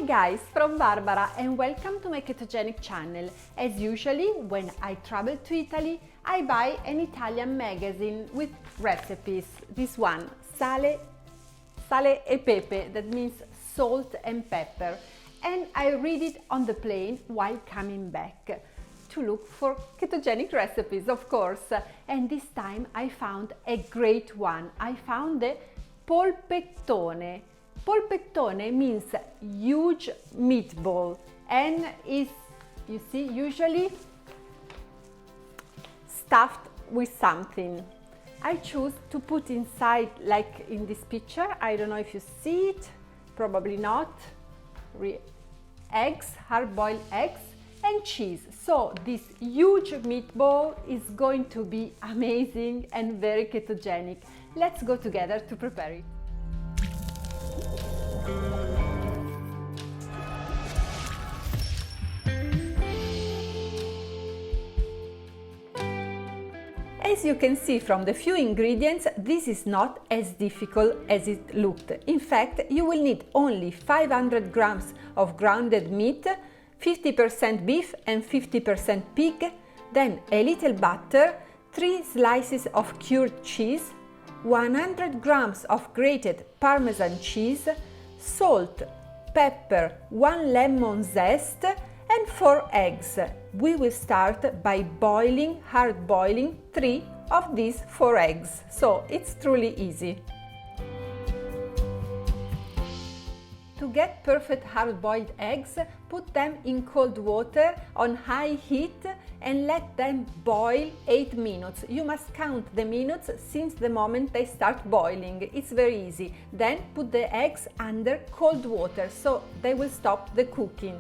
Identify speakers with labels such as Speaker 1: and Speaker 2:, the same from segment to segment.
Speaker 1: guys, from Barbara and welcome to my ketogenic channel. As usually, when I travel to Italy, I buy an Italian magazine with recipes. This one, sale e pepe, that means salt and pepper. And I read it on the plane while coming back to look for ketogenic recipes, of course. And this time I found a great one. I found the polpettone. Polpettone means huge meatball and is, you see, usually stuffed with something. I choose to put inside, like in this picture, I don't know if you see it, probably not, eggs, hard-boiled eggs and cheese. So this huge meatball is going to be amazing and very ketogenic. Let's go together to prepare it. As you can see from the few ingredients, this is not as difficult as it looked. In fact, you will need only 500 grams of grounded meat, 50% beef and 50% pig, then a little butter, 3 slices of cured cheese, 100 grams of grated parmesan cheese, salt, pepper, 1 lemon zest and 4 eggs. We will start by hard boiling 3 of these 4 eggs, so it's truly easy. To get perfect hard-boiled eggs, put them in cold water on high heat and let them boil 8 minutes. You must count the minutes since the moment they start boiling. It's very easy. Then put the eggs under cold water so they will stop the cooking.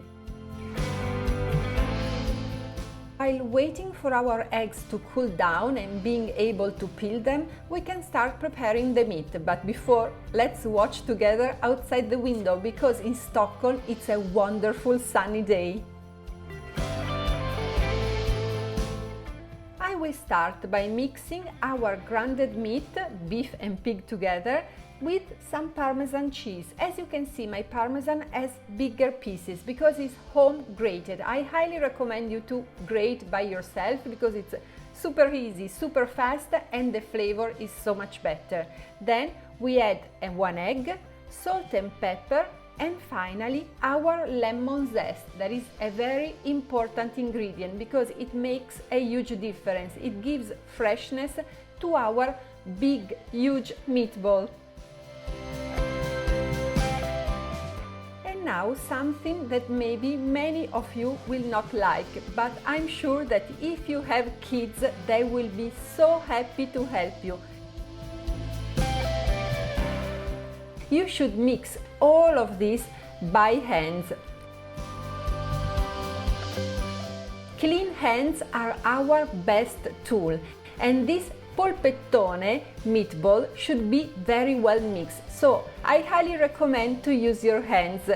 Speaker 1: While waiting for our eggs to cool down and being able to peel them, we can start preparing the meat. But before, let's watch together outside the window because in Stockholm it's a wonderful sunny day. I will start by mixing our grounded meat, beef and pig together, with some parmesan cheese. As you can see, my parmesan has bigger pieces because it's home grated. I highly recommend you to grate by yourself because it's super easy, super fast and the flavor is so much better. Then we add 1 egg, salt and pepper, and finally our lemon zest. That is a very important ingredient because it makes a huge difference. It gives freshness to our big, huge meatball. Now something that maybe many of you will not like, but I'm sure that if you have kids, they will be so happy to help you. You should mix all of this by hands. Clean hands are our best tool, and this polpettone meatball should be very well mixed, so I highly recommend to use your hands.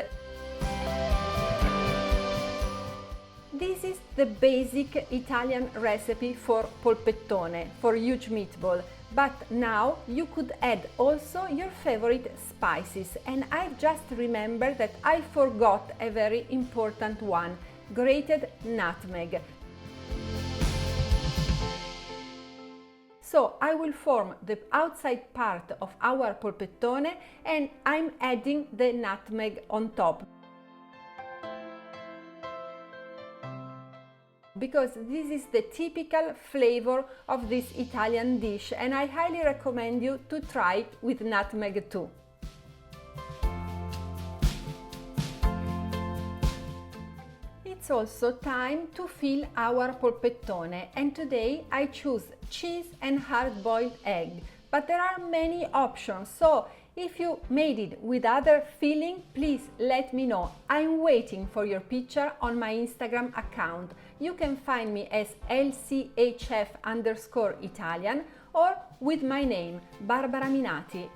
Speaker 1: This is the basic Italian recipe for polpettone, for huge meatball, but now you could add also your favorite spices, and I've just remembered that I forgot a very important one, grated nutmeg. So I will form the outside part of our polpettone and I'm adding the nutmeg on top. Because this is the typical flavor of this Italian dish and I highly recommend you to try it with nutmeg too. It's also time to fill our polpettone and today I choose cheese and hard-boiled egg. But there are many options, so if you made it with other filling, please let me know. I'm waiting for your picture on my Instagram account. You can find me as LCHF_Italian or with my name, Barbara Minati.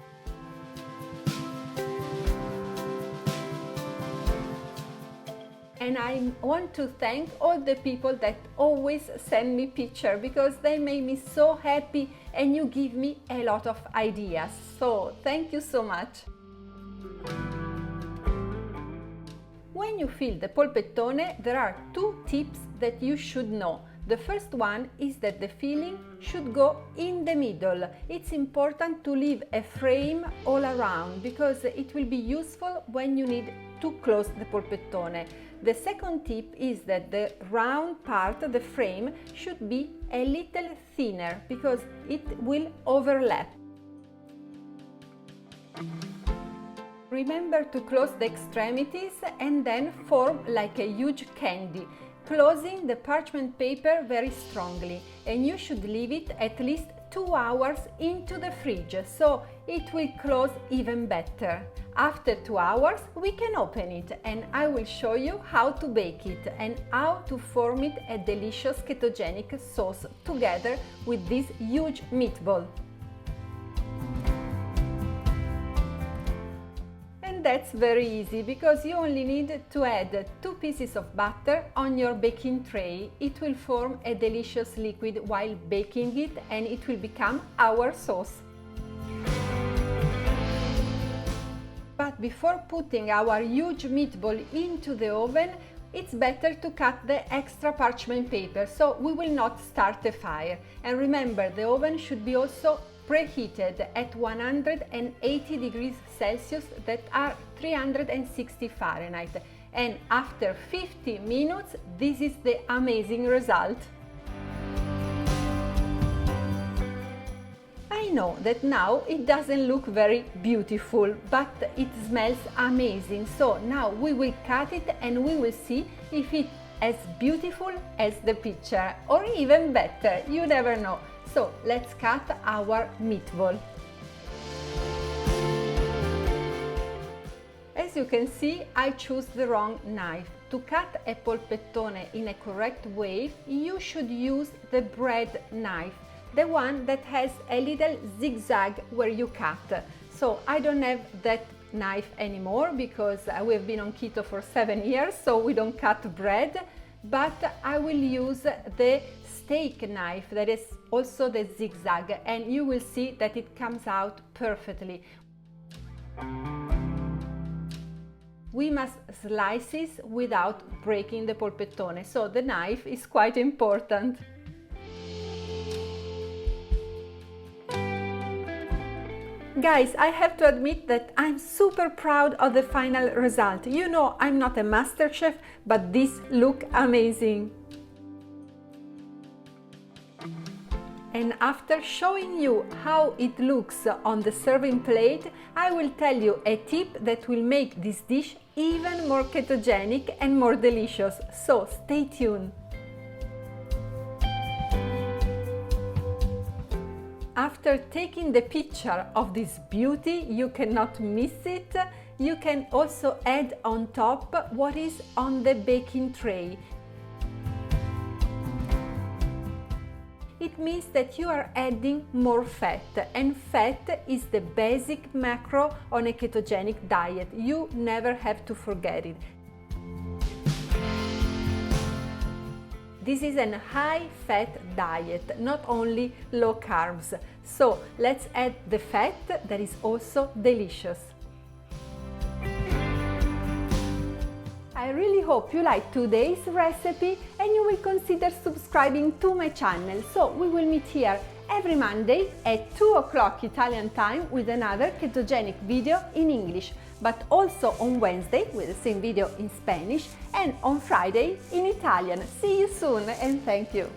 Speaker 1: And I want to thank all the people that always send me pictures because they make me so happy and you give me a lot of ideas. So thank you so much. When you fill the polpettone, there are two tips that you should know. The first one is that the filling should go in the middle. It's important to leave a frame all around because it will be useful when you need to close the polpettone. The second tip is that the round part, the frame, should be a little thinner because it will overlap. Remember to close the extremities and then form like a huge candy, closing the parchment paper very strongly, and you should leave it at least 2 hours into the fridge, so it will close even better. After 2 hours we can open it and I will show you how to bake it and how to form it a delicious ketogenic sauce together with this huge meatball. That's very easy because you only need to add 2 pieces of butter on your baking tray. It will form a delicious liquid while baking it and it will become our sauce. But before putting our huge meatball into the oven, it's better to cut the extra parchment paper so we will not start a fire. And remember, the oven should be also preheated at 180 degrees Celsius, that are 360 Fahrenheit, and after 50 minutes this is the amazing result. I know that now it doesn't look very beautiful, but it smells amazing, so now we will cut it and we will see if it's as beautiful as the picture, or even better, you never know. So let's cut our meatball. As you can see, I chose the wrong knife. To cut a polpettone in a correct way, you should use the bread knife, the one that has a little zigzag where you cut. So I don't have that knife anymore because we have been on keto for 7 years, so we don't cut bread, but I will use the steak knife that is also the zigzag, and you will see that it comes out perfectly. We must slice it without breaking the polpettone, so the knife is quite important. Guys, I have to admit that I'm super proud of the final result. You know, I'm not a master chef, but this looks amazing. And after showing you how it looks on the serving plate, I will tell you a tip that will make this dish even more ketogenic and more delicious. So stay tuned. After taking the picture of this beauty, you cannot miss it. You can also add on top what is on the baking tray. It means that you are adding more fat, and fat is the basic macro on a ketogenic diet. You never have to forget it. This is a high-fat diet, not only low carbs. So let's add the fat that is also delicious. I really hope you liked today's recipe and you will consider subscribing to my channel. So we will meet here every Monday at 2 o'clock Italian time with another ketogenic video in English, but also on Wednesday with the same video in Spanish and on Friday in Italian. See you soon and thank you!